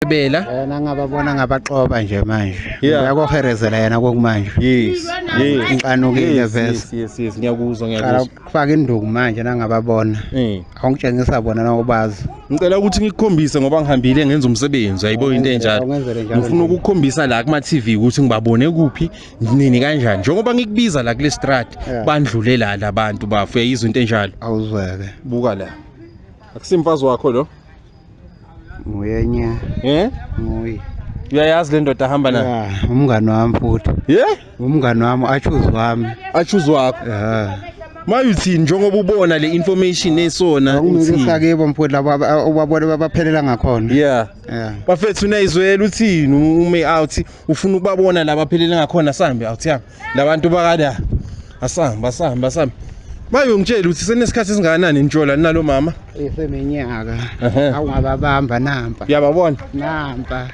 bela yena ngababona ngabaxoba nje manje Yeah. uyakoherezela yena kokumanje yes inqanukile vese yes ngiyakuzwa qala kufaka induku manje nangababona awungitshengisa bona nawubazi ngicela ukuthi ngikukhombise ngoba ngihambile ngenza umsebenzi ayibo into enjalo ngifuna ukukukhombisa la kuma TV ukuthi ngibabone kuphi nini kanjani njengoba ngikubiza la kule strat bandlule la labantu bafu uyayizwa into enjalo awuzweke buka la akusimfazi wakho lo nguyenye nguyi uyayazi le ndoda ahamba nayo umngani wami futhi umngani wami achoose wakho mayuthini njengoba ubona le information esona ngikisakebo mfowethu labo ubabone babaphelela ngakhona bafethu unayizwela uthini ume out ufuna ukubabona labaphelela ngakhona sambe out yami labantu bakada asamba bayongitshela ukuthi senesikhathi singakanani njola nalo mama seminyaka awungababamba nampa uyababona nampa